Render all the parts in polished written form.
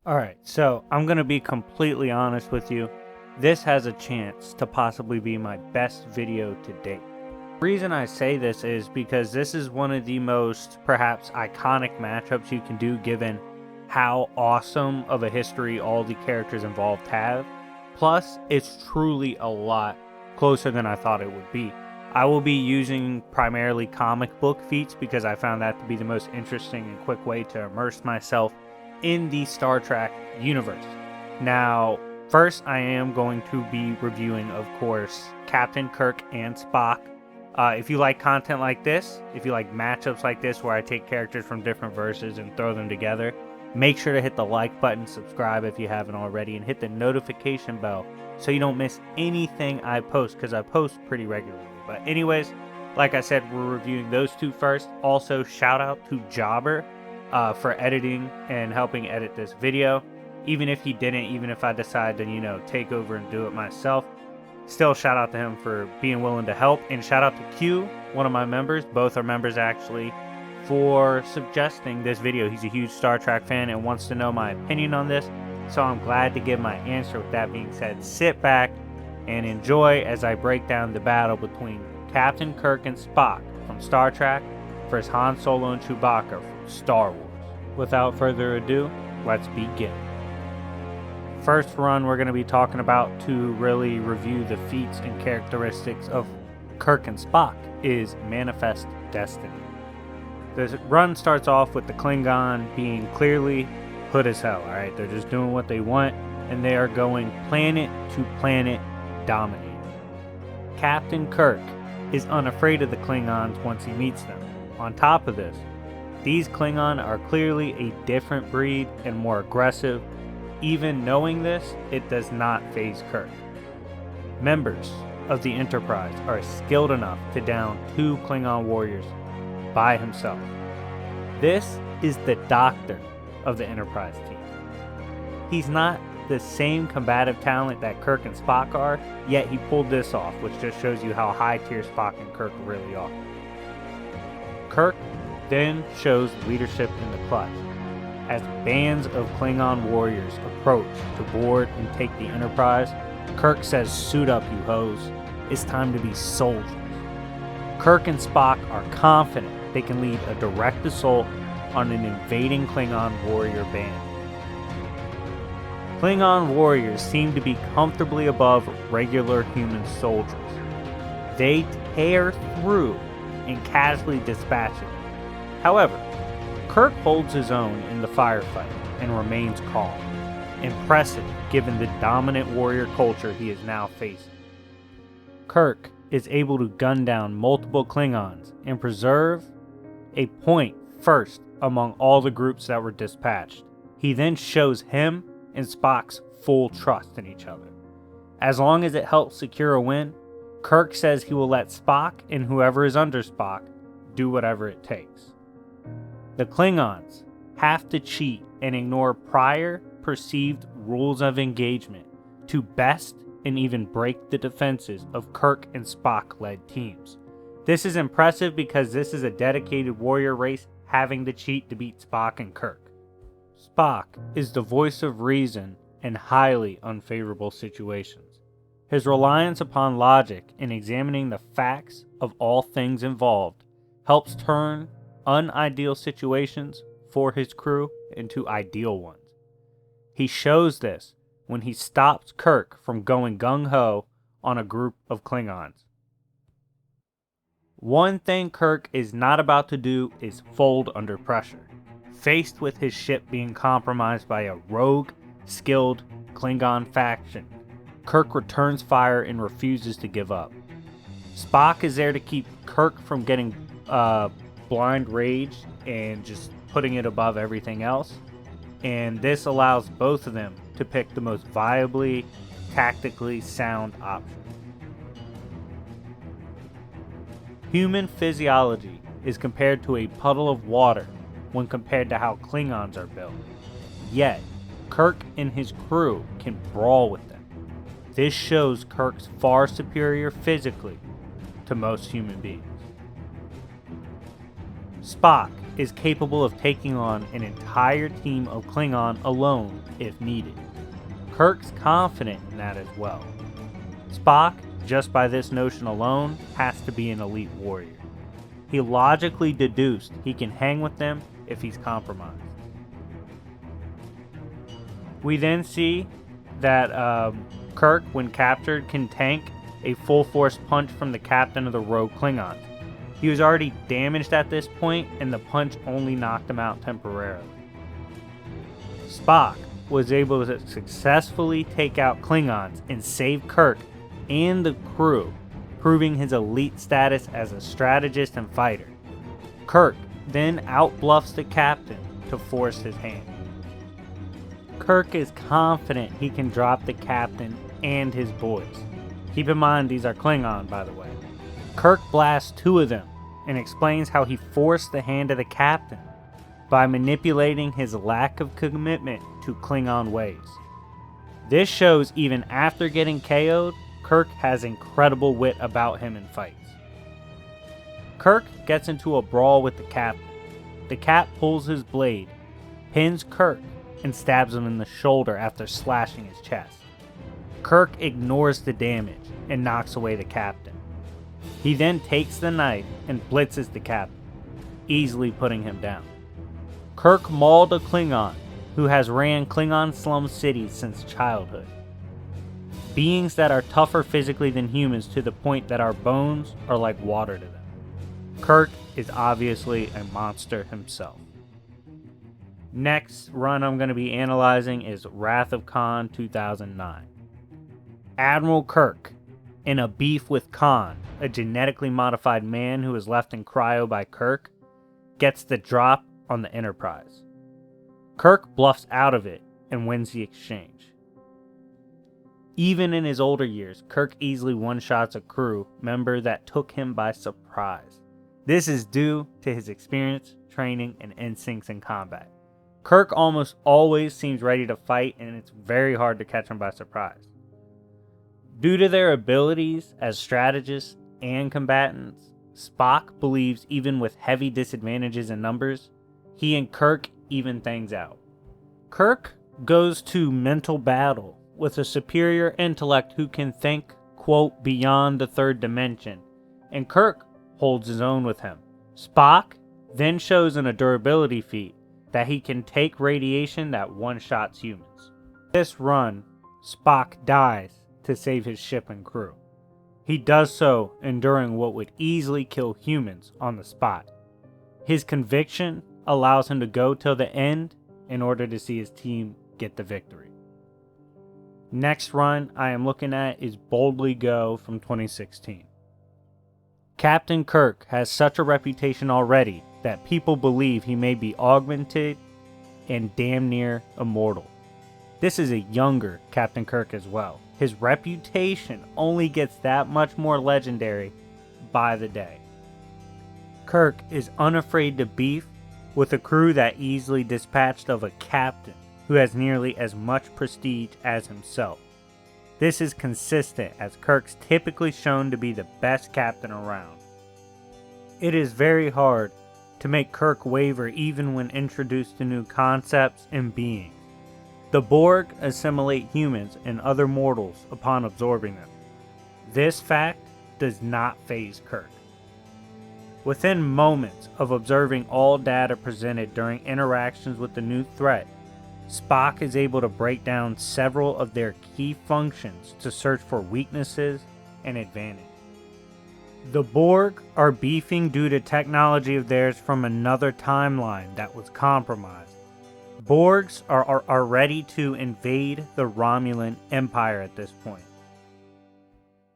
Alright, so I'm going to be completely honest with you. This has a chance to possibly be my best video to date. The reason I say this is because this is one of the most, perhaps, iconic matchups you can do given how awesome of a history all the characters involved have. Plus, it's truly a lot closer than I thought it would be. I will be using primarily comic book feats because I found that to be the most interesting and quick way to immerse myself in the Star Trek universe. Now, first I am going to be reviewing, of course, Captain Kirk and Spock. If you like content like this, if you like matchups like this where I take characters from different verses and throw them together, make sure to hit the like button, subscribe if you haven't already, and hit the notification bell so you don't miss anything I post, because I post pretty regularly. But anyways, like I said, we're reviewing those two first. Also, shout out to Jobber for editing and helping edit this video. Even if he didn't, even if I decide to, take over and do it myself, still shout out to him for being willing to help. And shout out to Q, one of my members, both are members actually, for suggesting this video. He's a huge Star Trek fan and wants to know my opinion on this, so I'm glad to give my answer. With that being said, sit back and enjoy as I break down the battle between Captain Kirk and Spock from Star Trek versus Han Solo and Chewbacca from Star Wars. Without further ado, let's begin. First run we're going to be talking about to really review the feats and characteristics of Kirk and Spock is Manifest Destiny. The run starts off with the Klingon being clearly hood as hell, alright? They're just doing what they want, and they are going planet to planet dominating. Captain Kirk is unafraid of the Klingons once he meets them. On top of this, these Klingon are clearly a different breed and more aggressive. Even knowing this, it does not faze Kirk. Members of the Enterprise are skilled enough to down 2 Klingon warriors by himself. This is the doctor of the Enterprise team. He's not the same combative talent that Kirk and Spock are, yet he pulled this off, which just shows you how high tier Spock and Kirk really are. Kirk then shows leadership in the clutch. As bands of Klingon warriors approach to board and take the Enterprise, Kirk says, "Suit up, you hoes. It's time to be soldiers." Kirk and Spock are confident they can lead a direct assault on an invading Klingon warrior band. Klingon warriors seem to be comfortably above regular human soldiers. They tear through and casually dispatch them. However, Kirk holds his own in the firefight and remains calm. Impressive given the dominant warrior culture he is now facing. Kirk is able to gun down multiple Klingons and preserve a point first among all the groups that were dispatched. He then shows him and Spock's full trust in each other. As long as it helps secure a win, Kirk says he will let Spock and whoever is under Spock do whatever it takes. The Klingons have to cheat and ignore prior perceived rules of engagement to best and even break the defenses of Kirk and Spock-led teams. This is impressive because this is a dedicated warrior race having to cheat to beat Spock and Kirk. Spock is the voice of reason in highly unfavorable situations. His reliance upon logic in examining the facts of all things involved helps turn unideal situations for his crew into ideal ones. He shows this when he stops Kirk from going gung-ho on a group of Klingons. One thing Kirk is not about to do is fold under pressure. Faced with his ship being compromised by a rogue, skilled Klingon faction, Kirk returns fire and refuses to give up. Spock is there to keep Kirk from getting blind rage and just putting it above everything else, and this allows both of them to pick the most viably, tactically sound option. Human physiology is compared to a puddle of water when compared to how Klingons are built. Yet, Kirk and his crew can brawl with them. This shows Kirk's far superior physically to most human beings. Spock is capable of taking on an entire team of Klingon alone if needed. Kirk's confident in that as well. Spock, just by this notion alone, has to be an elite warrior. He logically deduced he can hang with them if he's compromised. We then see that Kirk, when captured, can tank a full force punch from the captain of the rogue Klingons. He was already damaged at this point, and the punch only knocked him out temporarily. Spock was able to successfully take out Klingons and save Kirk and the crew, proving his elite status as a strategist and fighter. Kirk then outbluffs the captain to force his hand. Kirk is confident he can drop the captain and his boys. Keep in mind, these are Klingon, by the way. Kirk blasts two of them and explains how he forced the hand of the captain by manipulating his lack of commitment to Klingon ways. This shows even after getting KO'd, Kirk has incredible wit about him in fights. Kirk gets into a brawl with the captain. The Cap pulls his blade, pins Kirk, and stabs him in the shoulder after slashing his chest. Kirk ignores the damage and knocks away the captain. He then takes the knife and blitzes the captain, easily putting him down. Kirk mauled a Klingon who has ran Klingon slum cities since childhood. Beings that are tougher physically than humans to the point that our bones are like water to them. Kirk is obviously a monster himself. Next run I'm going to be analyzing is Wrath of Khan 2009. Admiral Kirk, in a beef with Khan, a genetically modified man who was left in cryo by Kirk, gets the drop on the Enterprise. Kirk bluffs out of it and wins the exchange. Even in his older years, Kirk easily one-shots a crew member that took him by surprise. This is due to his experience, training, and instincts in combat. Kirk almost always seems ready to fight, and it's very hard to catch him by surprise. Due to their abilities as strategists and combatants, Spock believes even with heavy disadvantages in numbers, he and Kirk even things out. Kirk goes to mental battle with a superior intellect who can think, quote, beyond the third dimension, and Kirk holds his own with him. Spock then shows in a durability feat that he can take radiation that one-shots humans. This run, Spock dies to save his ship and crew. He does so enduring what would easily kill humans on the spot. His conviction allows him to go till the end in order to see his team get the victory. Next run I am looking at is Boldly Go from 2016. Captain Kirk has such a reputation already that people believe he may be augmented and damn near immortal. This is a younger Captain Kirk as well. His reputation only gets that much more legendary by the day. Kirk is unafraid to beef with a crew that easily dispatched of a captain who has nearly as much prestige as himself. This is consistent as Kirk's typically shown to be the best captain around. It is very hard to make Kirk waver even when introduced to new concepts and beings. The Borg assimilate humans and other mortals upon absorbing them. This fact does not faze Kirk. Within moments of observing all data presented during interactions with the new threat, Spock is able to break down several of their key functions to search for weaknesses and advantage. The Borg are beefing due to technology of theirs from another timeline that was compromised. Borgs are ready to invade the Romulan Empire at this point.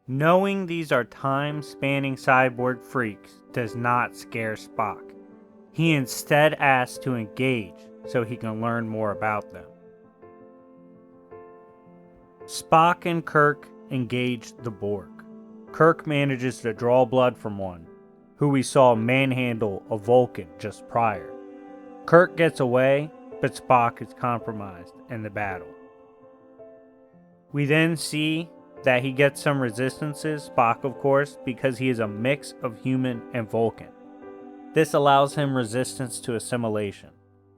Knowing these are time-spanning cyborg freaks does not scare Spock. He instead asks to engage so he can learn more about them. Spock and Kirk engage the Borg. Kirk manages to draw blood from one, who we saw manhandle a Vulcan just prior. Kirk gets away, but Spock is compromised in the battle. We then see that he gets some resistances, Spock of course, because he is a mix of human and Vulcan. This allows him resistance to assimilation.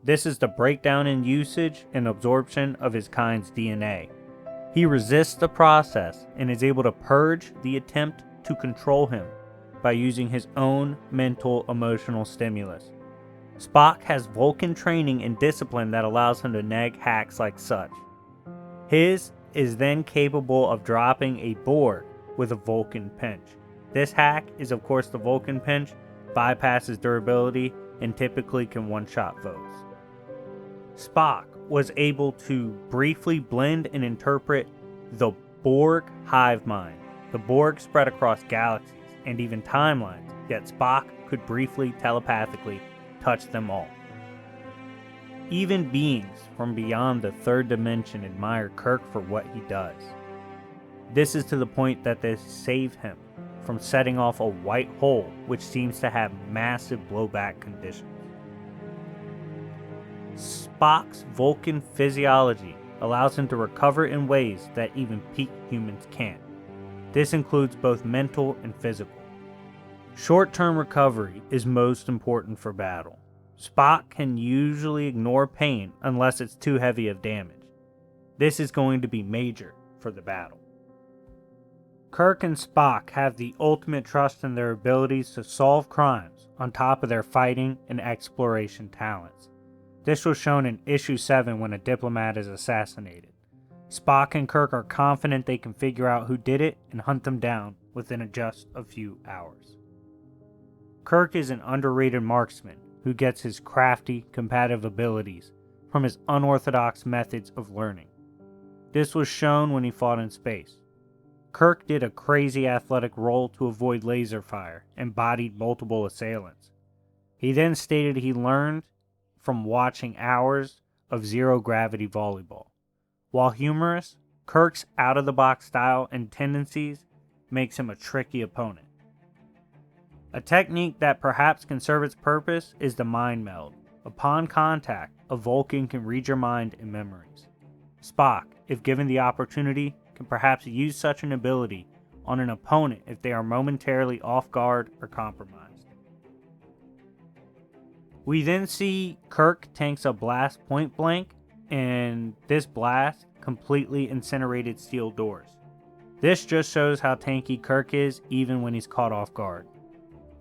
This is the breakdown in usage and absorption of his kind's DNA. He resists the process and is able to purge the attempt to control him by using his own mental emotional stimulus. Spock has Vulcan training and discipline that allows him to nag hacks like such. His is then capable of dropping a Borg with a Vulcan pinch. This hack is of course the Vulcan pinch, bypasses durability, and typically can one-shot foes. Spock was able to briefly blend and interpret the Borg hive mind. The Borg spread across galaxies and even timelines, yet Spock could briefly telepathically touch them all. Even beings from beyond the third dimension admire Kirk for what he does. This is to the point that they save him from setting off a white hole which seems to have massive blowback conditions. Spock's Vulcan physiology allows him to recover in ways that even peak humans can't. This includes both mental and physical. Short-term recovery is most important for battle. Spock can usually ignore pain unless it's too heavy of damage. This is going to be major for the battle. Kirk and Spock have the ultimate trust in their abilities to solve crimes on top of their fighting and exploration talents. This was shown in Issue 7 when a diplomat is assassinated. Spock and Kirk are confident they can figure out who did it and hunt them down within just a few hours. Kirk is an underrated marksman who gets his crafty, combative abilities from his unorthodox methods of learning. This was shown when he fought in space. Kirk did a crazy athletic roll to avoid laser fire and bodied multiple assailants. He then stated he learned from watching hours of zero-gravity volleyball. While humorous, Kirk's out-of-the-box style and tendencies makes him a tricky opponent. A technique that perhaps can serve its purpose is the mind meld. Upon contact, a Vulcan can read your mind and memories. Spock, if given the opportunity, can perhaps use such an ability on an opponent if they are momentarily off guard or compromised. We then see Kirk tanks a blast point blank, and this blast completely incinerated steel doors. This just shows how tanky Kirk is even when he's caught off guard.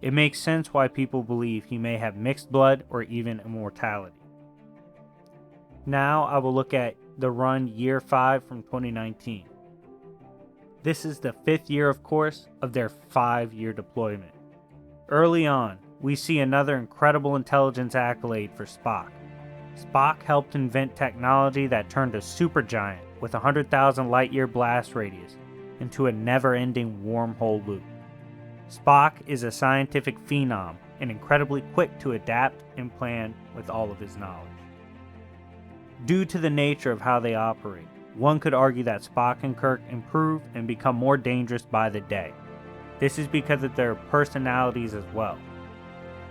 It makes sense why people believe he may have mixed blood or even immortality. Now I will look at the run Year 5 from 2019. This is the 5th year, of course, of their 5-year deployment. Early on, we see another incredible intelligence accolade for Spock. Spock helped invent technology that turned a supergiant with 100,000 light-year blast radius into a never-ending wormhole loop. Spock is a scientific phenom and incredibly quick to adapt and plan with all of his knowledge. Due to the nature of how they operate, one could argue that Spock and Kirk improve and become more dangerous by the day. This is because of their personalities as well.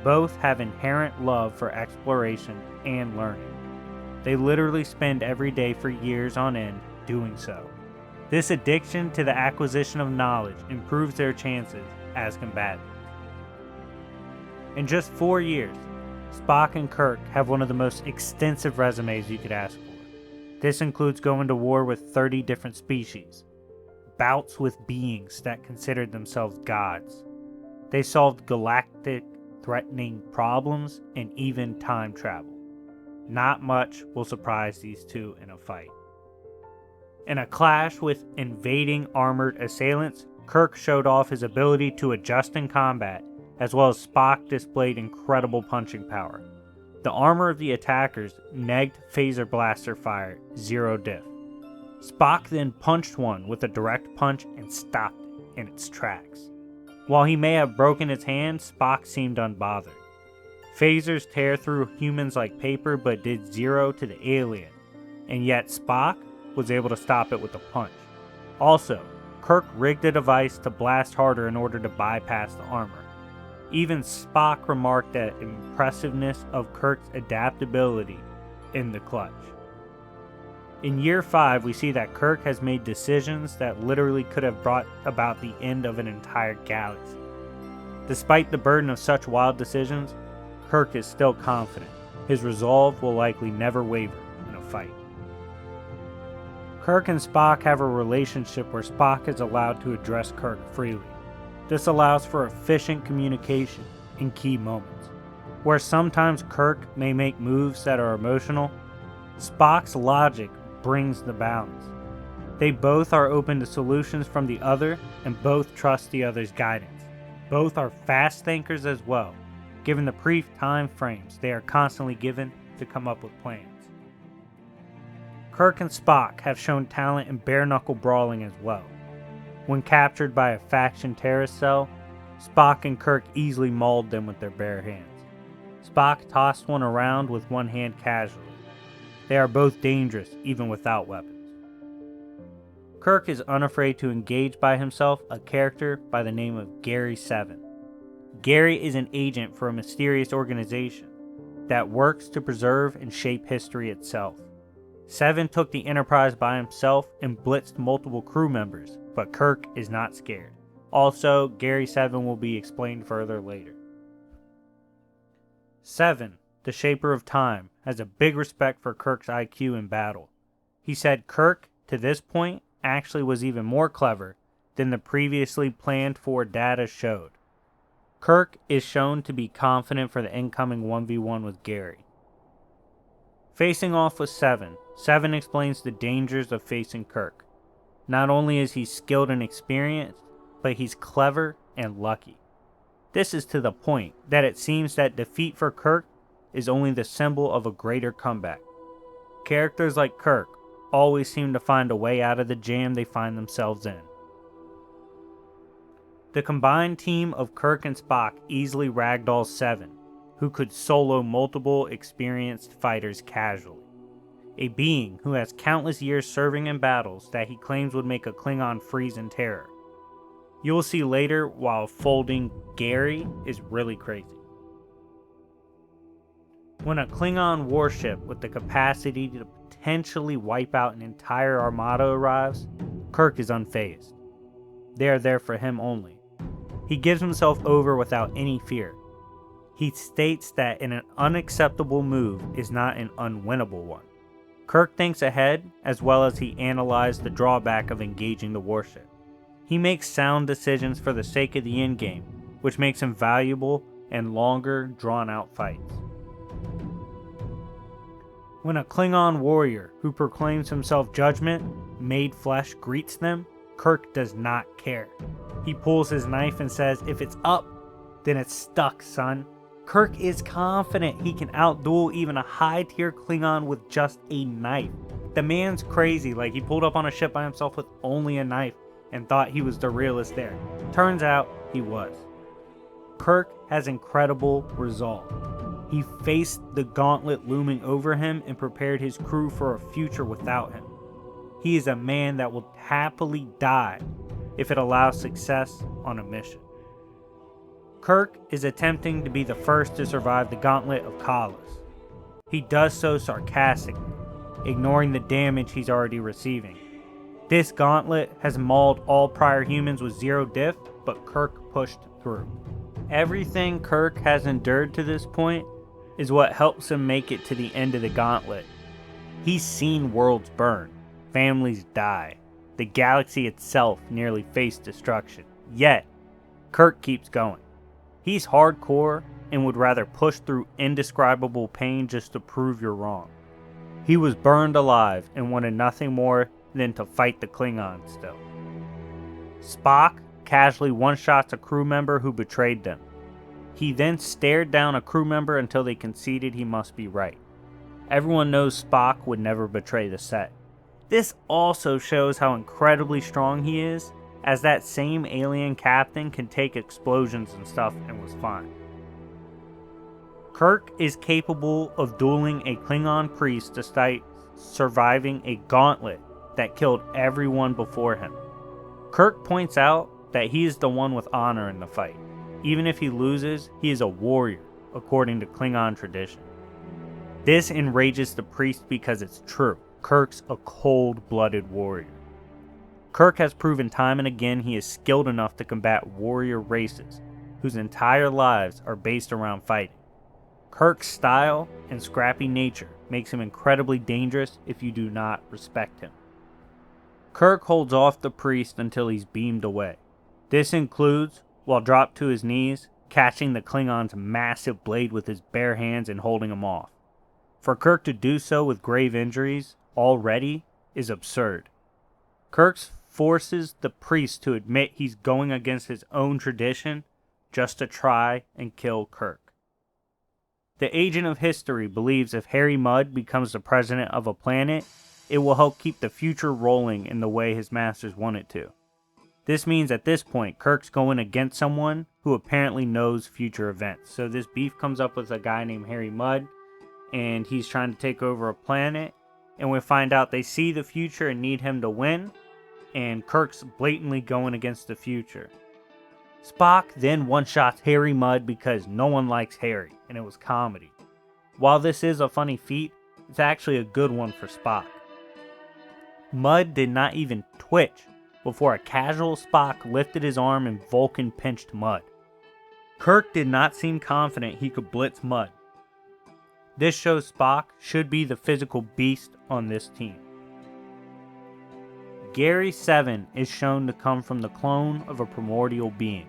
Both have inherent love for exploration and learning. They literally spend every day for years on end doing so. This addiction to the acquisition of knowledge improves their chances as combatants. In just 4 years, Spock and Kirk have one of the most extensive resumes you could ask for. This includes going to war with 30 different species, bouts with beings that considered themselves gods. They solved galactic threatening problems and even time travel. Not much will surprise these two in a fight. In a clash with invading armored assailants, Kirk showed off his ability to adjust in combat, as well as Spock displayed incredible punching power. The armor of the attackers negged phaser blaster fire 0 diff. Spock then punched one with a direct punch and stopped it in its tracks. While he may have broken its hand, Spock seemed unbothered. Phasers tear through humans like paper but did 0 to the alien, and yet Spock was able to stop it with a punch. Also, Kirk rigged a device to blast harder in order to bypass the armor. Even Spock remarked at impressiveness of Kirk's adaptability in the clutch. In Year 5, we see that Kirk has made decisions that literally could have brought about the end of an entire galaxy. Despite the burden of such wild decisions, Kirk is still confident. His resolve will likely never waver in a fight. Kirk and Spock have a relationship where Spock is allowed to address Kirk freely. This allows for efficient communication in key moments. Where sometimes Kirk may make moves that are emotional, Spock's logic brings the balance. They both are open to solutions from the other and both trust the other's guidance. Both are fast thinkers as well, given the brief time frames they are constantly given to come up with plans. Kirk and Spock have shown talent in bare-knuckle brawling as well. When captured by a faction terrorist cell, Spock and Kirk easily mauled them with their bare hands. Spock tossed one around with one hand casually. They are both dangerous even without weapons. Kirk is unafraid to engage by himself a character by the name of Gary 7. Gary is an agent for a mysterious organization that works to preserve and shape history itself. 7 took the Enterprise by himself and blitzed multiple crew members, but Kirk is not scared. Also, Gary 7 will be explained further later. 7, the Shaper of Time, has a big respect for Kirk's IQ in battle. He said Kirk, to this point, actually was even more clever than the previously planned for data showed. Kirk is shown to be confident for the incoming 1v1 with Gary. Facing off with 7, 7 explains the dangers of facing Kirk. Not only is he skilled and experienced, but he's clever and lucky. This is to the point that it seems that defeat for Kirk is only the symbol of a greater comeback. Characters like Kirk always seem to find a way out of the jam they find themselves in. The combined team of Kirk and Spock easily ragdolls 7, who could solo multiple experienced fighters casually. A being who has countless years serving in battles that he claims would make a Klingon freeze in terror. You will see later while folding Gary is really crazy. When a Klingon warship with the capacity to potentially wipe out an entire armada arrives, Kirk is unfazed. They are there for him only. He gives himself over without any fear. He states that an unacceptable move is not an unwinnable one. Kirk thinks ahead as well as he analyzes the drawback of engaging the warship. He makes sound decisions for the sake of the endgame, which makes him valuable in longer, drawn-out fights. When a Klingon warrior who proclaims himself Judgment, made flesh, greets them, Kirk does not care. He pulls his knife and says, "If it's up, then it's stuck, son." Kirk is confident he can outduel even a high-tier Klingon with just a knife. The man's crazy, like he pulled up on a ship by himself with only a knife and thought he was the realest there. Turns out, he was. Kirk has incredible resolve. He faced the gauntlet looming over him and prepared his crew for a future without him. He is a man that will happily die if it allows success on a mission. Kirk is attempting to be the first to survive the gauntlet of Kahless. He does so sarcastically, ignoring the damage he's already receiving. This gauntlet has mauled all prior humans with 0 diff, but Kirk pushed through. Everything Kirk has endured to this point is what helps him make it to the end of the gauntlet. He's seen worlds burn, families die, the galaxy itself nearly faced destruction. Yet, Kirk keeps going. He's hardcore and would rather push through indescribable pain just to prove you're wrong. He was burned alive and wanted nothing more than to fight the Klingons still. Spock casually one-shots a crew member who betrayed them. He then stared down a crew member until they conceded he must be right. Everyone knows Spock would never betray the set. This also shows how incredibly strong he is, as that same alien captain can take explosions and stuff and was fine. Kirk is capable of dueling a Klingon priest despite surviving a gauntlet that killed everyone before him. Kirk points out that he is the one with honor in the fight. Even if he loses, he is a warrior, according to Klingon tradition. This enrages the priest because it's true. Kirk's a cold-blooded warrior. Kirk has proven time and again he is skilled enough to combat warrior races, whose entire lives are based around fighting. Kirk's style and scrappy nature makes him incredibly dangerous if you do not respect him. Kirk holds off the priest until he's beamed away. This includes, while dropped to his knees, catching the Klingon's massive blade with his bare hands and holding him off. For Kirk to do so with grave injuries already is absurd. Kirk forces the priest to admit he's going against his own tradition just to try and kill Kirk. The agent of history believes if Harry Mudd becomes the president of a planet, it will help keep the future rolling in the way his masters want it to. This means at this point, Kirk's going against someone who apparently knows future events. So this beef comes up with a guy named Harry Mudd, and he's trying to take over a planet, and we find out they see the future and need him to win, and Kirk's blatantly going against the future. Spock then one-shots Harry Mudd because no one likes Harry, and it was comedy. While this is a funny feat, it's actually a good one for Spock. Mudd did not even twitch before a casual Spock lifted his arm and Vulcan pinched Mudd. Kirk did not seem confident he could blitz Mudd. This shows Spock should be the physical beast on this team. Gary 7 is shown to come from the clone of a primordial being.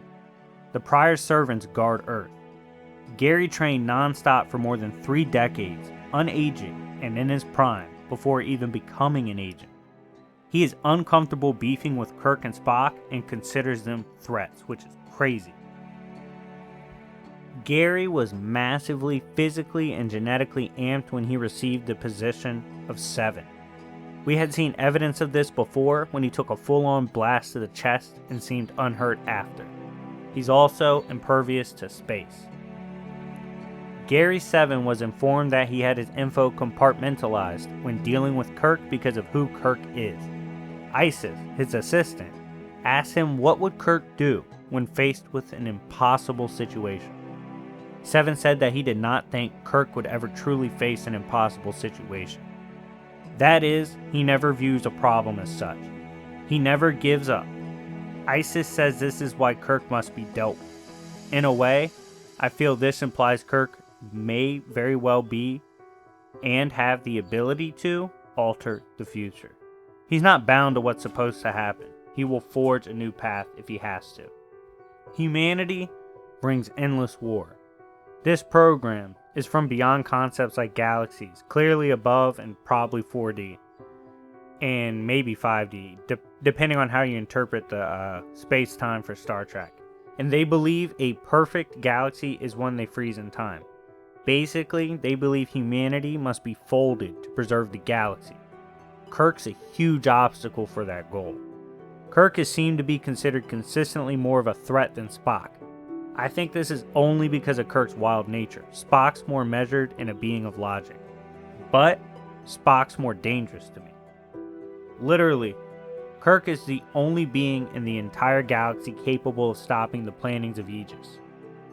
The prior servants guard Earth. Gary trained non-stop for more than 3 decades, unaging and in his prime, before even becoming an agent. He is uncomfortable beefing with Kirk and Spock and considers them threats, which is crazy. Gary was massively physically and genetically amped when he received the position of 7. We had seen evidence of this before when he took a full-on blast to the chest and seemed unhurt after. He's also impervious to space. Gary 7 was informed that he had his info compartmentalized when dealing with Kirk because of who Kirk is. Isis, his assistant, asked him what would Kirk do when faced with an impossible situation. 7 said that he did not think Kirk would ever truly face an impossible situation. That is, he never views a problem as such. He never gives up. Isis says this is why Kirk must be dealt with. In a way, I feel this implies Kirk may very well be and have the ability to alter the future. He's not bound to what's supposed to happen. He will forge a new path if he has to. Humanity brings endless war. This program is from beyond concepts like galaxies, clearly above and probably 4D, and maybe 5D, depending on how you interpret the space-time for Star Trek. And they believe a perfect galaxy is one they freeze in time. Basically, they believe humanity must be folded to preserve the galaxy. Kirk's a huge obstacle for that goal. Kirk is seen to be considered consistently more of a threat than Spock. I think this is only because of Kirk's wild nature. Spock's more measured and a being of logic. But Spock's more dangerous to me. Literally, Kirk is the only being in the entire galaxy capable of stopping the plannings of Aegis.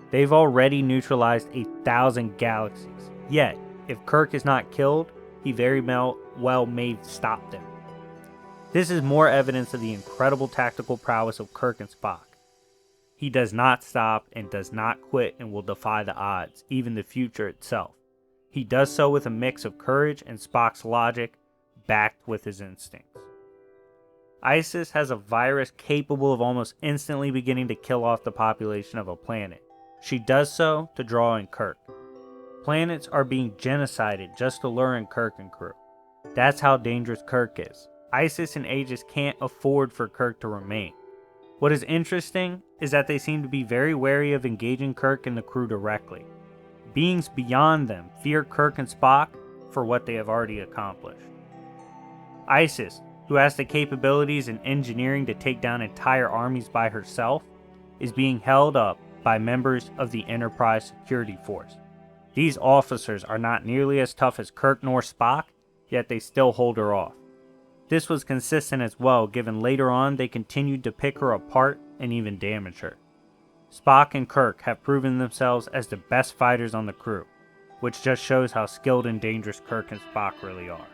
They've already neutralized 1,000 galaxies. Yet, if Kirk is not killed, he very well may stop them. This is more evidence of the incredible tactical prowess of Kirk and Spock. He does not stop and does not quit and will defy the odds, even the future itself. He does so with a mix of courage and Spock's logic, backed with his instincts. Isis has a virus capable of almost instantly beginning to kill off the population of a planet. She does so to draw in Kirk. Planets are being genocided just to lure in Kirk and crew. That's how dangerous Kirk is. Isis and Aegis can't afford for Kirk to remain. What is interesting is that they seem to be very wary of engaging Kirk and the crew directly. Beings beyond them fear Kirk and Spock for what they have already accomplished. Isis, who has the capabilities and engineering to take down entire armies by herself, is being held up by members of the Enterprise Security Force. These officers are not nearly as tough as Kirk nor Spock, yet they still hold her off. This was consistent as well, given later on they continued to pick her apart and even damage her. Spock and Kirk have proven themselves as the best fighters on the crew, which just shows how skilled and dangerous Kirk and Spock really are.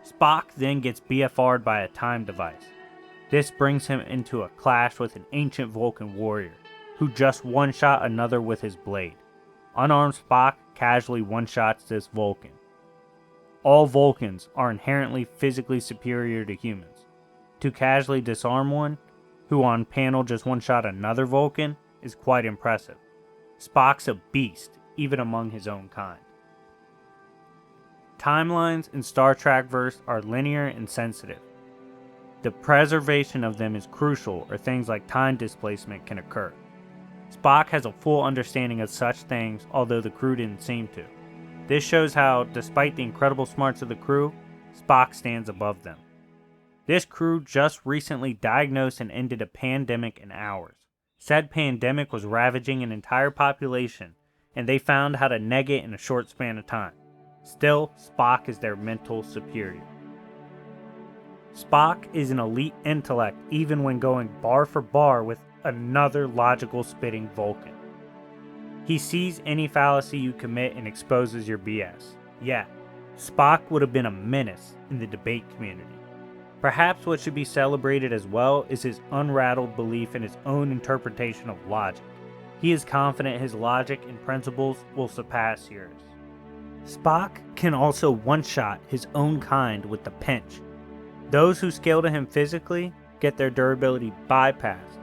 Spock then gets BFR'd by a time device. This brings him into a clash with an ancient Vulcan warrior, who just one-shot another with his blade. Unarmed Spock casually one-shots this Vulcan. All Vulcans are inherently physically superior to humans. To casually disarm one, who on panel just one-shot another Vulcan, is quite impressive. Spock's a beast, even among his own kind. Timelines in Star Trek verse are linear and sensitive. The preservation of them is crucial, or things like time displacement can occur. Spock has a full understanding of such things, although the crew didn't seem to. This shows how, despite the incredible smarts of the crew, Spock stands above them. This crew just recently diagnosed and ended a pandemic in hours. Said pandemic was ravaging an entire population, and they found how to neg it in a short span of time. Still, Spock is their mental superior. Spock is an elite intellect even when going bar for bar with another logical spitting Vulcan. He sees any fallacy you commit and exposes your BS. Yeah, Spock would have been a menace in the debate community. Perhaps what should be celebrated as well is his unrattled belief in his own interpretation of logic. He is confident his logic and principles will surpass yours. Spock can also one-shot his own kind with the pinch. Those who scale to him physically get their durability bypassed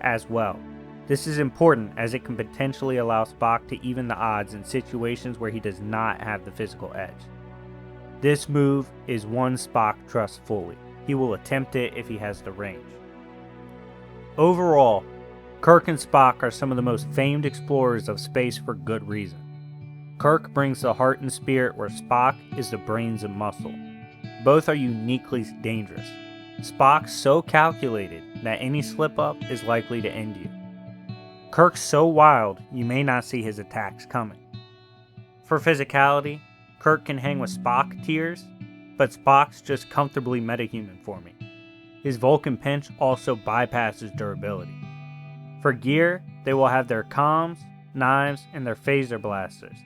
as well. This is important as it can potentially allow Spock to even the odds in situations where he does not have the physical edge. This move is one Spock trusts fully. He will attempt it if he has the range. Overall, Kirk and Spock are some of the most famed explorers of space for good reason. Kirk brings the heart and spirit where Spock is the brains and muscle. Both are uniquely dangerous. Spock's so calculated that any slip-up is likely to end you. Kirk's so wild you may not see his attacks coming. For physicality, Kirk can hang with Spock tiers, but Spock's just comfortably metahuman for me. His Vulcan pinch also bypasses durability. For gear, they will have their comms, knives, and their phaser blasters.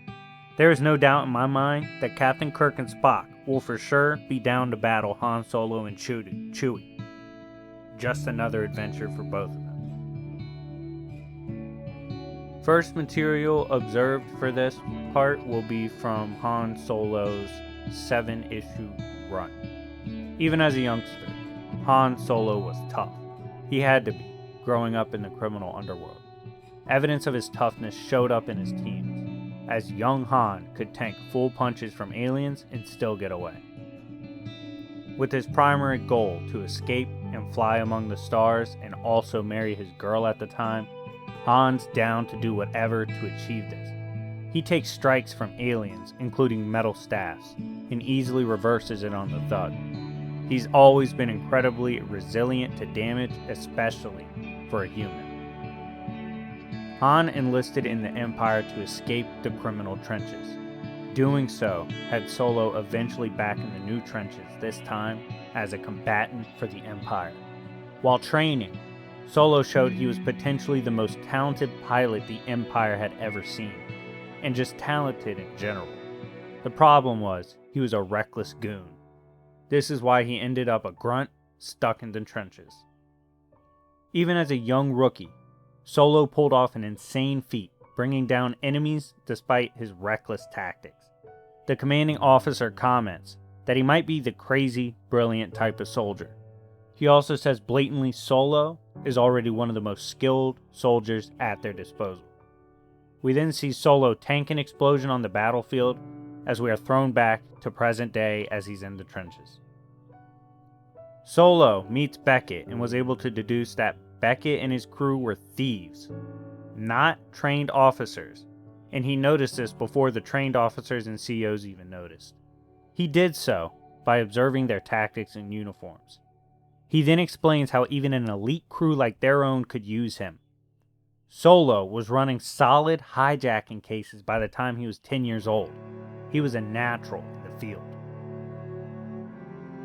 There is no doubt in my mind that Captain Kirk and Spock will for sure be down to battle Han Solo and Chewie. Just another adventure for both of them. First material observed for this part will be from Han Solo's 7-issue run. Even as a youngster, Han Solo was tough. He had to be, growing up in the criminal underworld. Evidence of his toughness showed up in his teams, as young Han could tank full punches from aliens and still get away. With his primary goal to escape and fly among the stars and also marry his girl at the time, Han's down to do whatever to achieve this. He takes strikes from aliens, including metal staffs, and easily reverses it on the thug. He's always been incredibly resilient to damage, especially for a human. Han enlisted in the Empire to escape the criminal trenches. Doing so had Solo eventually back in the new trenches, this time as a combatant for the Empire. While training, Solo showed he was potentially the most talented pilot the Empire had ever seen, and just talented in general. The problem was, he was a reckless goon. This is why he ended up a grunt stuck in the trenches. Even as a young rookie, Solo pulled off an insane feat, bringing down enemies despite his reckless tactics. The commanding officer comments that he might be the crazy, brilliant type of soldier. He also says blatantly Solo is already one of the most skilled soldiers at their disposal. We then see Solo tank an explosion on the battlefield as we are thrown back to present day as he's in the trenches. Solo meets Beckett and was able to deduce that Beckett and his crew were thieves, not trained officers, and he noticed this before the trained officers and COs even noticed. He did so by observing their tactics and uniforms. He then explains how even an elite crew like their own could use him. Solo was running solid hijacking cases by the time he was 10 years old. He was a natural in the field.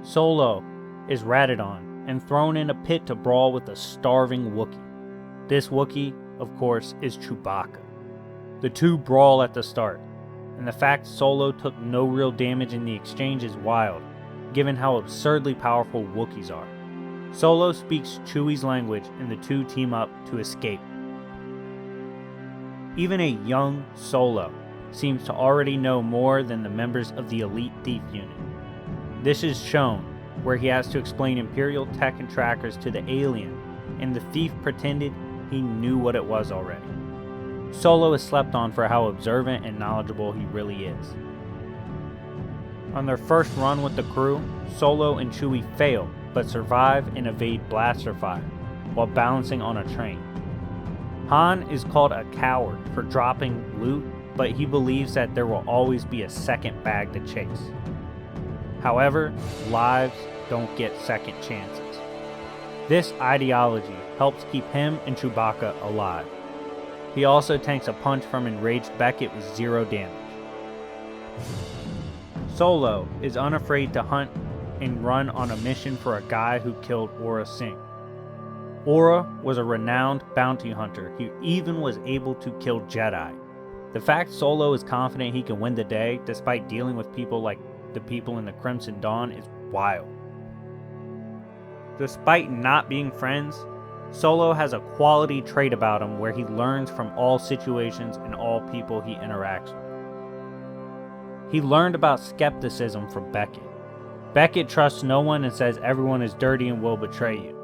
Solo is ratted on and thrown in a pit to brawl with a starving Wookiee. This Wookiee, of course, is Chewbacca. The two brawl at the start, and the fact Solo took no real damage in the exchange is wild, given how absurdly powerful Wookiees are. Solo speaks Chewie's language and the two team up to escape. Even a young Solo seems to already know more than the members of the elite thief unit. This is shown where he has to explain Imperial tech and trackers to the alien, and the thief pretended he knew what it was already. Solo is slept on for how observant and knowledgeable he really is. On their first run with the crew, Solo and Chewie fail, but survive and evade blaster fire while balancing on a train. Han is called a coward for dropping loot, but he believes that there will always be a second bag to chase. However, lives don't get second chances. This ideology helps keep him and Chewbacca alive. He also tanks a punch from enraged Beckett with 0 damage. Solo is unafraid to hunt and run on a mission for a guy who killed Aurra Sing. Aurra was a renowned bounty hunter who even was able to kill Jedi. The fact Solo is confident he can win the day despite dealing with people like the people in the Crimson Dawn is wild. Despite not being friends, Solo has a quality trait about him where he learns from all situations and all people he interacts with. He learned about skepticism from Beckett. Beckett trusts no one and says everyone is dirty and will betray you.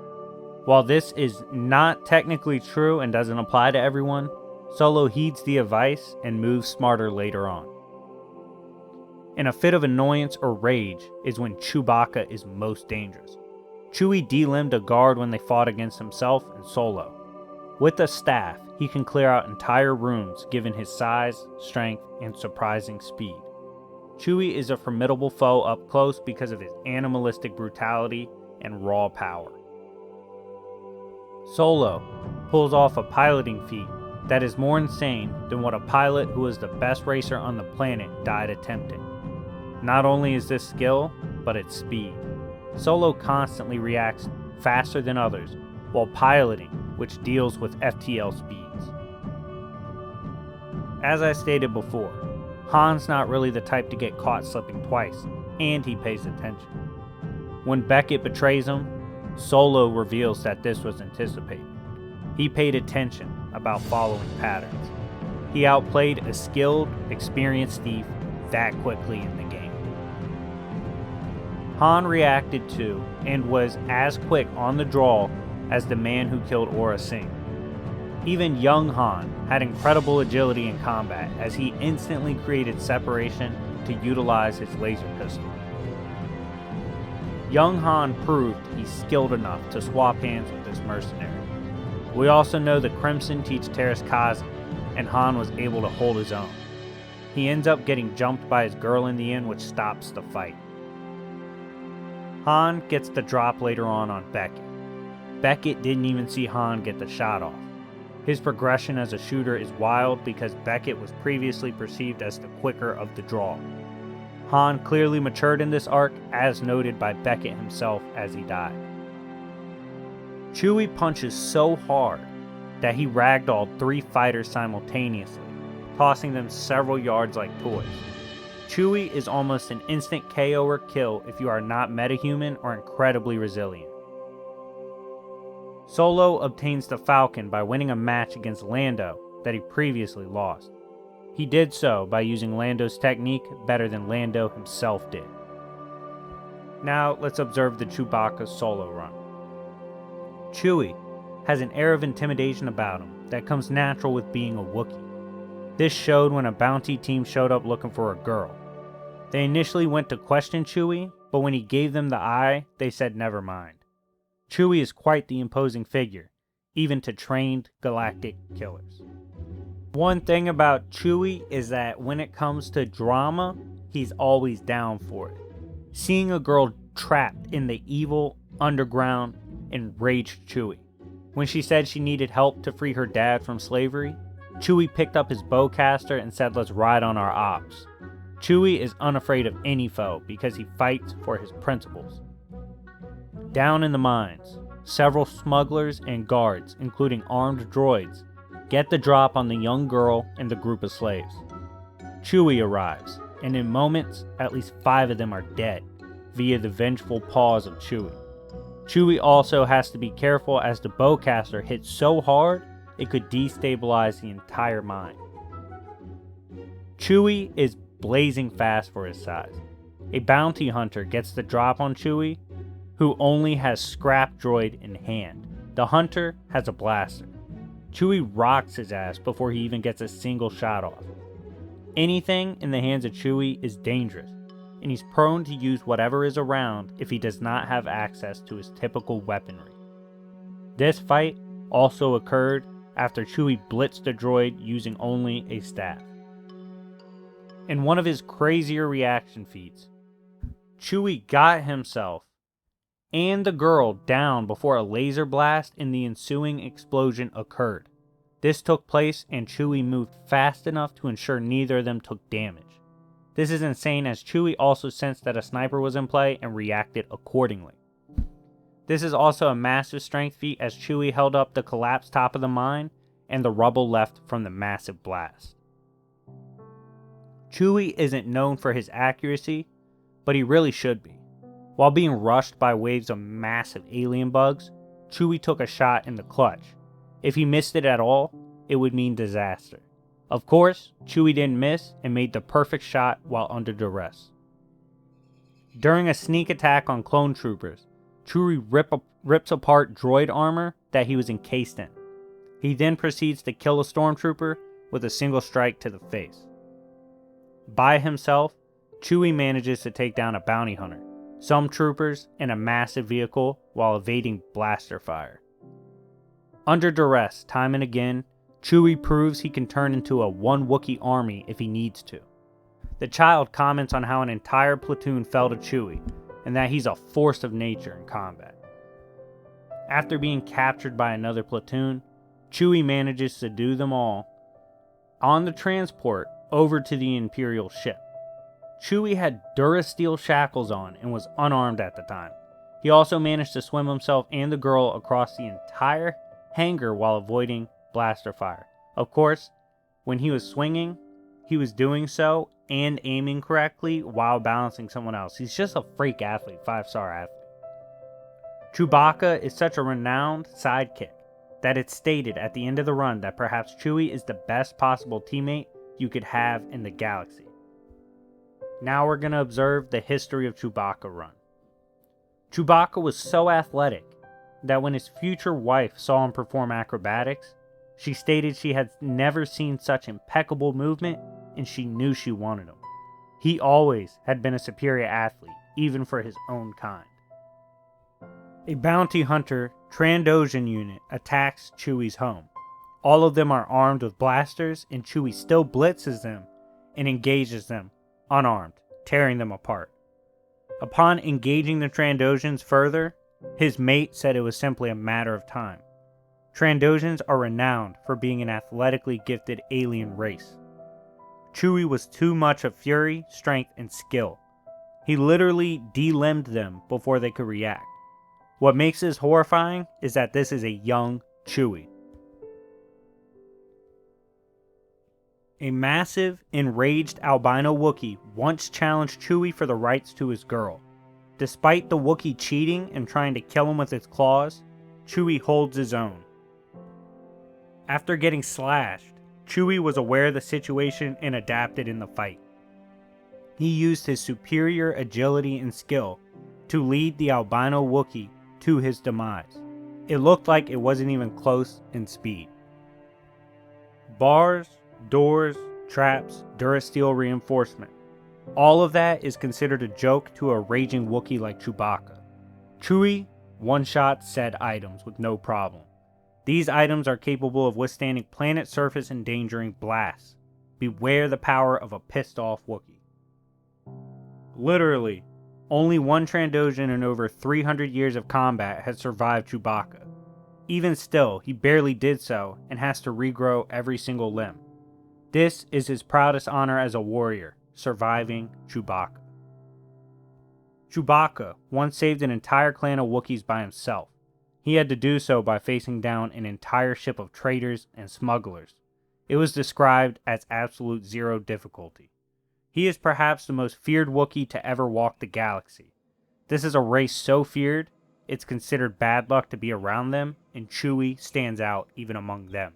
While this is not technically true and doesn't apply to everyone, Solo heeds the advice and moves smarter later on. In a fit of annoyance or rage is when Chewbacca is most dangerous. Chewie delimbed a guard when they fought against himself and Solo. With a staff, he can clear out entire rooms given his size, strength, and surprising speed. Chewie is a formidable foe up close because of his animalistic brutality and raw power. Solo pulls off a piloting feat that is more insane than what a pilot who was the best racer on the planet died attempting. Not only is this skill, but it's speed. Solo constantly reacts faster than others while piloting, which deals with FTL speeds. As I stated before, Han's not really the type to get caught slipping twice, and he pays attention. When Beckett betrays him, Solo reveals that this was anticipated. He paid attention about following patterns. He outplayed a skilled, experienced thief that quickly in the game. Han reacted to and was as quick on the draw as the man who killed Aurra Sing. Even young Han had incredible agility in combat as he instantly created separation to utilize his laser pistol. Young Han proved he's skilled enough to swap hands with this mercenary. We also know the Crimson teach Teräs Käsi, and Han was able to hold his own. He ends up getting jumped by his girl in the end, which stops the fight. Han gets the drop later on Beckett. Beckett didn't even see Han get the shot off. His progression as a shooter is wild because Beckett was previously perceived as the quicker of the draw. Han clearly matured in this arc, as noted by Beckett himself as he died. Chewie punches so hard that he ragdolled 3 fighters simultaneously, tossing them several yards like toys. Chewie is almost an instant KO or kill if you are not metahuman or incredibly resilient. Solo obtains the Falcon by winning a match against Lando that he previously lost. He did so by using Lando's technique better than Lando himself did. Now let's observe the Chewbacca solo run. Chewie has an air of intimidation about him that comes natural with being a Wookiee. This showed when a bounty team showed up looking for a girl. They initially went to question Chewie, but when he gave them the eye, they said never mind. Chewie is quite the imposing figure, even to trained galactic killers. One thing about Chewie is that when it comes to drama, he's always down for it. Seeing a girl trapped in the evil underground enraged Chewie. When she said she needed help to free her dad from slavery, Chewie picked up his bowcaster and said, "Let's ride on our ops." Chewie is unafraid of any foe because he fights for his principles. Down in the mines, several smugglers and guards, including armed droids, get the drop on the young girl and the group of slaves. Chewie arrives, and in moments, at least 5 of them are dead, via the vengeful paws of Chewie. Chewie also has to be careful as the bowcaster hits so hard, it could destabilize the entire mine. Chewie is blazing fast for his size. A bounty hunter gets the drop on Chewie, who only has scrap droid in hand. The hunter has a blaster. Chewie rocks his ass before he even gets a single shot off. Anything in the hands of Chewie is dangerous, and he's prone to use whatever is around if he does not have access to his typical weaponry. This fight also occurred after Chewie blitzed the droid using only a staff. In one of his crazier reaction feats, Chewie got himself and the girl down before a laser blast and the ensuing explosion occurred. This took place and Chewie moved fast enough to ensure neither of them took damage. This is insane as Chewie also sensed that a sniper was in play and reacted accordingly. This is also a massive strength feat as Chewie held up the collapsed top of the mine and the rubble left from the massive blast. Chewie isn't known for his accuracy, but he really should be. While being rushed by waves of massive alien bugs, Chewie took a shot in the clutch. If he missed it at all, it would mean disaster. Of course, Chewie didn't miss and made the perfect shot while under duress. During a sneak attack on clone troopers, Chewie rips apart droid armor that he was encased in. He then proceeds to kill a stormtrooper with a single strike to the face. By himself, Chewie manages to take down a bounty hunter, some troopers, and a massive vehicle while evading blaster fire. Under duress, time and again, Chewie proves he can turn into a one Wookiee army if he needs to. The child comments on how an entire platoon fell to Chewie, and that he's a force of nature in combat. After being captured by another platoon, Chewie manages to subdue them all on the transport over to the Imperial ship. Chewie had Durasteel shackles on and was unarmed at the time. He also managed to swim himself and the girl across the entire hangar while avoiding blaster fire. Of course, when he was swinging, he was doing so and aiming correctly while balancing someone else. He's just a freak athlete, 5-star athlete. Chewbacca is such a renowned sidekick that it's stated at the end of the run that perhaps Chewie is the best possible teammate you could have in the galaxy. Now we're going to observe the history of Chewbacca run. Chewbacca was so athletic that when his future wife saw him perform acrobatics, she stated she had never seen such impeccable movement and she knew she wanted him. He always had been a superior athlete, even for his own kind. A bounty hunter Trandoshan unit attacks Chewie's home. All of them are armed with blasters and Chewie still blitzes them and engages them unarmed, tearing them apart. Upon engaging the Trandoshans further, his mate said it was simply a matter of time. Trandoshans are renowned for being an athletically gifted alien race. Chewie was too much of fury, strength, and skill. He literally de-limbed them before they could react. What makes this horrifying is that this is a young Chewie. A massive, enraged albino Wookiee once challenged Chewie for the rights to his girl. Despite the Wookiee cheating and trying to kill him with its claws, Chewie holds his own. After getting slashed, Chewie was aware of the situation and adapted in the fight. He used his superior agility and skill to lead the albino Wookiee to his demise. It looked like it wasn't even close in speed. Bars, doors, traps, Durasteel reinforcement. All of that is considered a joke to a raging Wookiee like Chewbacca. Chewie one-shot said items with no problem. These items are capable of withstanding planet surface endangering blasts. Beware the power of a pissed-off Wookiee. Literally, only one Trandoshan in over 300 years of combat has survived Chewbacca. Even still, he barely did so and has to regrow every single limb. This is his proudest honor as a warrior, surviving Chewbacca. Chewbacca once saved an entire clan of Wookiees by himself. He had to do so by facing down an entire ship of traitors and smugglers. It was described as absolute zero difficulty. He is perhaps the most feared Wookiee to ever walk the galaxy. This is a race so feared, it's considered bad luck to be around them, and Chewie stands out even among them.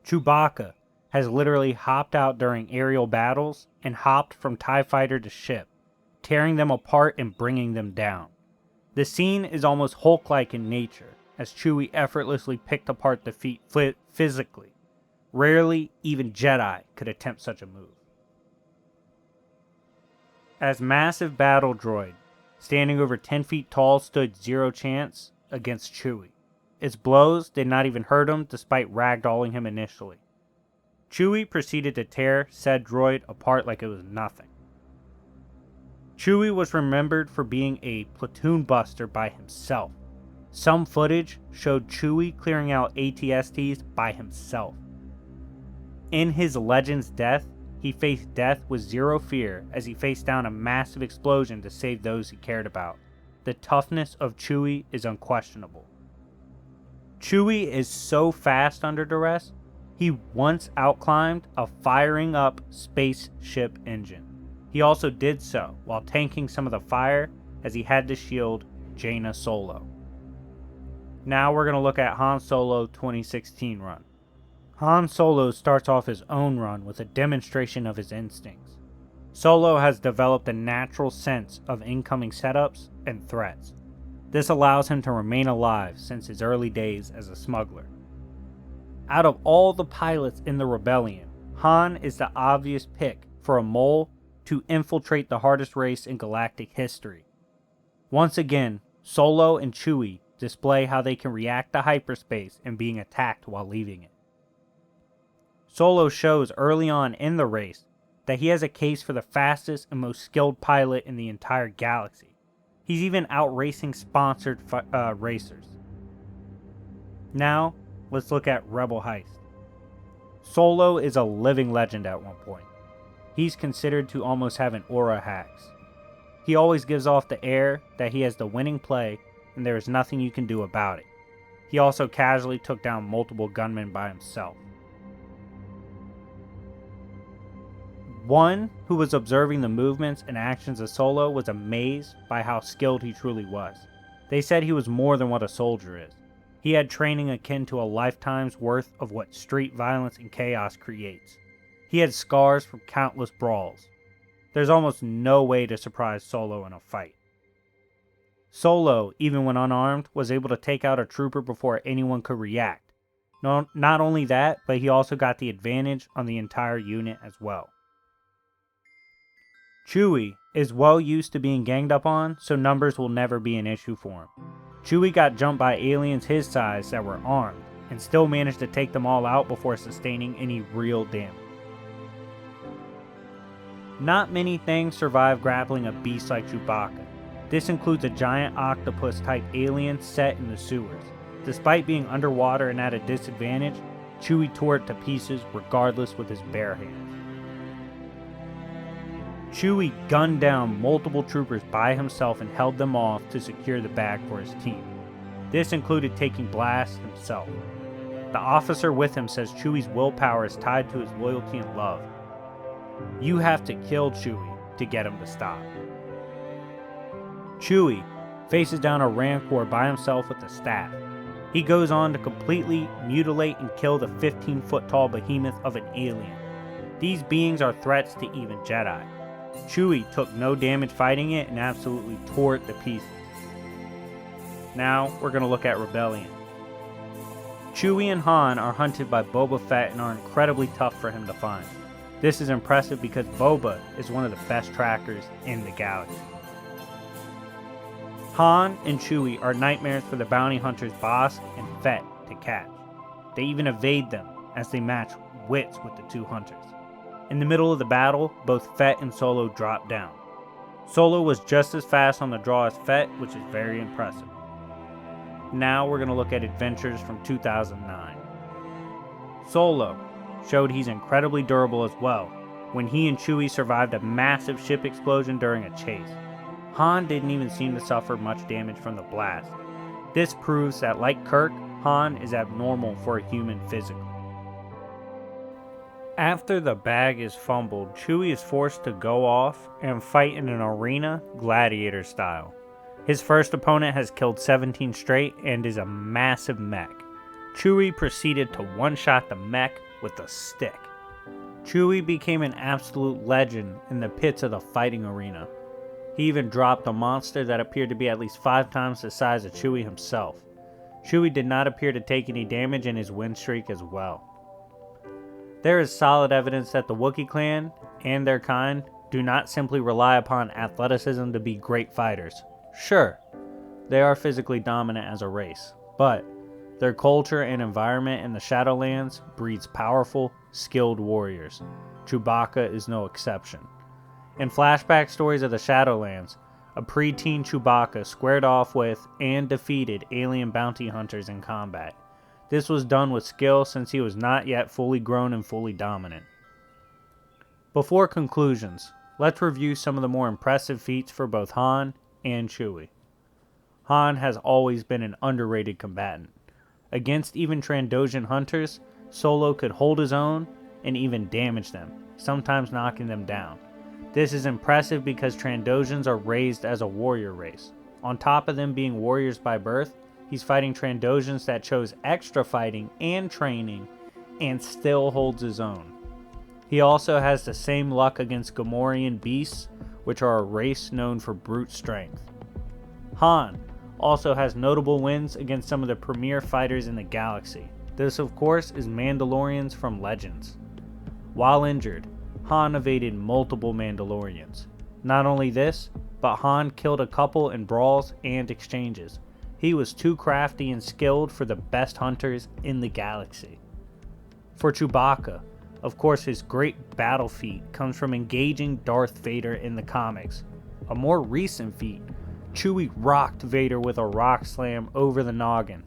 Chewbacca has literally hopped out during aerial battles and hopped from TIE fighter to ship, tearing them apart and bringing them down. The scene is almost Hulk-like in nature, as Chewie effortlessly picked apart the feat physically. Rarely, even Jedi could attempt such a move. As massive battle droid, standing over 10 feet tall, stood zero chance against Chewie. Its blows did not even hurt him despite ragdolling him initially. Chewie proceeded to tear said droid apart like it was nothing. Chewie was remembered for being a platoon buster by himself. Some footage showed Chewie clearing out AT-STs by himself. In his Legend's death, he faced death with zero fear as he faced down a massive explosion to save those he cared about. The toughness of Chewie is unquestionable. Chewie is so fast under duress, he once outclimbed a firing up spaceship engine. He also did so while tanking some of the fire as he had to shield Jaina Solo. Now we're going to look at Han Solo 2016 run. Han Solo starts off his own run with a demonstration of his instincts. Solo has developed a natural sense of incoming setups and threats. This allows him to remain alive since his early days as a smuggler. Out of all the pilots in the rebellion, Han is the obvious pick for a mole to infiltrate the hardest race in galactic history. Once again, Solo and Chewie display how they can react to hyperspace and being attacked while leaving it. Solo shows early on in the race that he has a case for the fastest and most skilled pilot in the entire galaxy. He's even outracing sponsored racers. Now, let's look at Rebel Heist. Solo is a living legend at one point. He's considered to almost have an aura hacks. He always gives off the air that he has the winning play and there is nothing you can do about it. He also casually took down multiple gunmen by himself. One who was observing the movements and actions of Solo was amazed by how skilled he truly was. They said he was more than what a soldier is. He had training akin to a lifetime's worth of what street violence and chaos creates. He had scars from countless brawls. There's almost no way to surprise Solo in a fight. Solo, even when unarmed, was able to take out a trooper before anyone could react. Not only that, but he also got the advantage on the entire unit as well. Chewie is well used to being ganged up on, so numbers will never be an issue for him. Chewie got jumped by aliens his size that were armed, and still managed to take them all out before sustaining any real damage. Not many things survive grappling a beast like Chewbacca. This includes a giant octopus-type alien set in the sewers. Despite being underwater and at a disadvantage, Chewie tore it to pieces regardless with his bare hands. Chewie gunned down multiple troopers by himself and held them off to secure the bag for his team. This included taking blasts himself. The officer with him says Chewie's willpower is tied to his loyalty and love. You have to kill Chewie to get him to stop. Chewie faces down a Rancor by himself with a staff. He goes on to completely mutilate and kill the 15-foot tall behemoth of an alien. These beings are threats to even Jedi. Chewie took no damage fighting it and absolutely tore it to pieces. Now we're going to look at Rebellion. Chewie and Han are hunted by Boba Fett and are incredibly tough for him to find. This is impressive because Boba is one of the best trackers in the galaxy. Han and Chewie are nightmares for the bounty hunters Boss and Fett to catch. They even evade them as they match wits with the two hunters. In the middle of the battle, both Fett and Solo drop down. Solo was just as fast on the draw as Fett, which is very impressive. Now we're going to look at adventures from 2009. Solo showed he's incredibly durable as well, when he and Chewie survived a massive ship explosion during a chase. Han didn't even seem to suffer much damage from the blast. This proves that, like Kirk, Han is abnormal for a human physically. After the bag is fumbled, Chewie is forced to go off and fight in an arena, gladiator style. His first opponent has killed 17 straight and is a massive mech. Chewie proceeded to one-shot the mech with a stick. Chewie became an absolute legend in the pits of the fighting arena. He even dropped a monster that appeared to be at least 5 times the size of Chewie himself. Chewie did not appear to take any damage in his win streak as well. There is solid evidence that the Wookiee clan and their kind do not simply rely upon athleticism to be great fighters. Sure, they are physically dominant as a race, but their culture and environment in the Shadowlands breeds powerful, skilled warriors. Chewbacca is no exception. In flashback stories of the Shadowlands, a preteen Chewbacca squared off with and defeated alien bounty hunters in combat. This was done with skill since he was not yet fully grown and fully dominant. Before conclusions, let's review some of the more impressive feats for both Han and Chewie. Han has always been an underrated combatant. Against even Trandoshan hunters, Solo could hold his own and even damage them, sometimes knocking them down. This is impressive because Trandoshans are raised as a warrior race. On top of them being warriors by birth, he's fighting Trandoshans that chose extra fighting and training and still holds his own. He also has the same luck against Gamorrean beasts, which are a race known for brute strength. Han also has notable wins against some of the premier fighters in the galaxy. This, of course, is Mandalorians from Legends. While injured, Han evaded multiple Mandalorians. Not only this, but Han killed a couple in brawls and exchanges. He was too crafty and skilled for the best hunters in the galaxy. For Chewbacca, of course, his great battle feat comes from engaging Darth Vader in the comics. A more recent feat, Chewie rocked Vader with a rock slam over the noggin.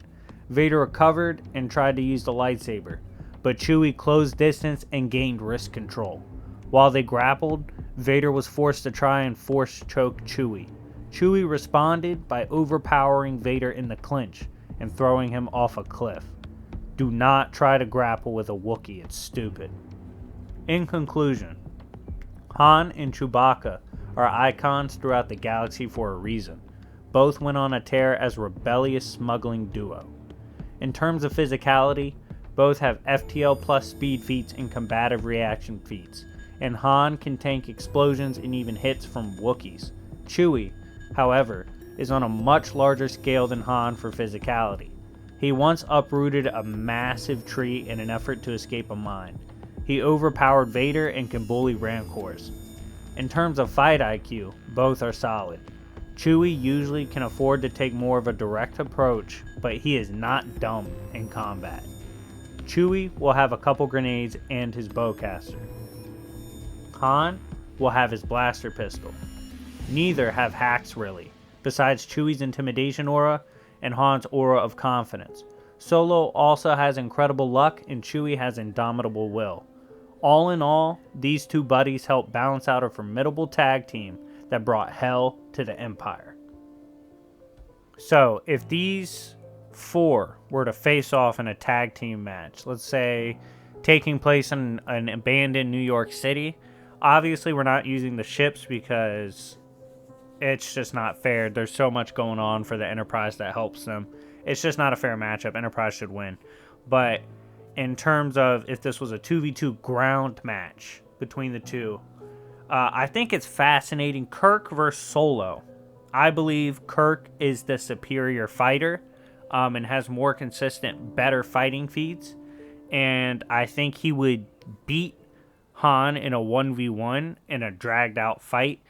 Vader recovered and tried to use the lightsaber, but Chewie closed distance and gained wrist control. While they grappled, Vader was forced to try and force choke Chewie. Chewie responded by overpowering Vader in the clinch and throwing him off a cliff. Do not try to grapple with a Wookiee, it's stupid. In conclusion, Han and Chewbacca are icons throughout the galaxy for a reason. Both went on a tear as rebellious smuggling duo. In terms of physicality, both have FTL plus speed feats and combative reaction feats, and Han can tank explosions and even hits from Wookiees. Chewie, however, is on a much larger scale than Han for physicality. He once uprooted a massive tree in an effort to escape a mine. He overpowered Vader and can bully Rancors. In terms of fight IQ, both are solid. Chewie usually can afford to take more of a direct approach, but he is not dumb in combat. Chewie will have a couple grenades and his bowcaster. Han will have his blaster pistol. Neither have hacks really, besides Chewie's intimidation aura and Han's aura of confidence. Solo also has incredible luck and Chewie has indomitable will. All in all, these two buddies help balance out a formidable tag team that brought hell to the Empire. So, if these 4 were to face off in a tag team match, let's say taking place in an abandoned New York City, obviously we're not using the ships because it's just not fair. There's so much going on for the Enterprise that helps them. It's just not a fair matchup. Enterprise should win. But in terms of if this was a 2v2 ground match between the two, I think it's fascinating. Kirk versus Solo. I believe Kirk is the superior fighter and has more consistent, better fighting feats. And I think he would beat Han in a 1v1 in a dragged out fight.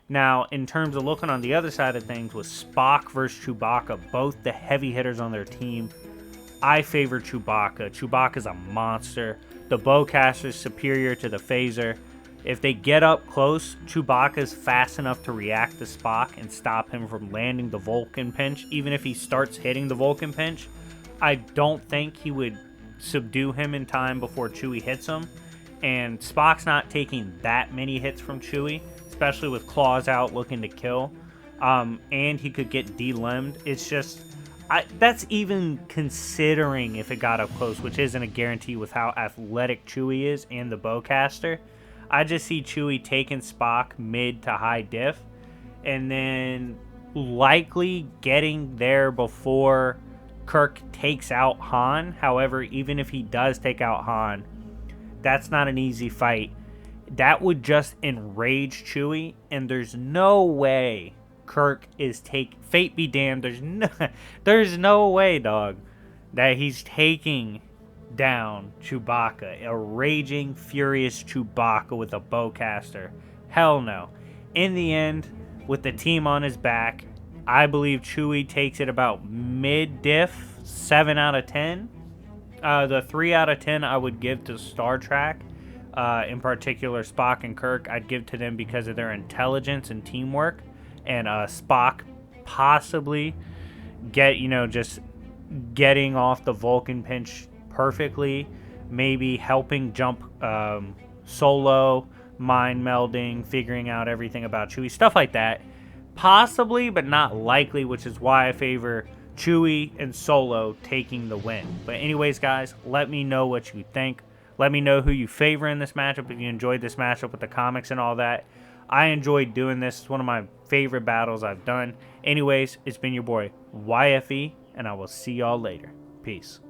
Now, in terms of looking on the other side of things with Spock versus Chewbacca, both the heavy hitters on their team, I favor Chewbacca. Chewbacca's a monster. The bowcaster is superior to the phaser. If they get up close, Chewbacca's fast enough to react to Spock and stop him from landing the Vulcan pinch. Even if he starts hitting the Vulcan pinch, I don't think he would subdue him in time before Chewie hits him. And Spock's not taking that many hits from Chewie, especially with claws out looking to kill. And he could get de-limbed. It's just, that's even considering if it got up close, which isn't a guarantee with how athletic Chewie is and the bowcaster. I just see Chewie taking Spock mid to high diff and then likely getting there before Kirk takes out Han. However, even if he does take out Han, that's not an easy fight. That would just enrage Chewie, and there's no way Kirk is fate be damned, there's no way, dog, that he's taking down Chewbacca, a raging, furious Chewbacca with a bowcaster. Hell no. In the end, with the team on his back, I believe Chewie takes it about mid-diff, 7 out of 10. The 3 out of 10 I would give to Star Trek. In particular, Spock and Kirk, I'd give to them because of their intelligence and teamwork. And Spock possibly just getting off the Vulcan pinch perfectly, maybe helping jump Solo, mind melding, figuring out everything about Chewie, stuff like that. Possibly, but not likely, which is why I favor Chewie and Solo taking the win. But anyways, guys, let me know what you think. Let me know who you favor in this matchup, if you enjoyed this matchup with the comics and all that. I enjoyed doing this. It's one of my favorite battles I've done. Anyways, it's been your boy, YFE, and I will see y'all later. Peace.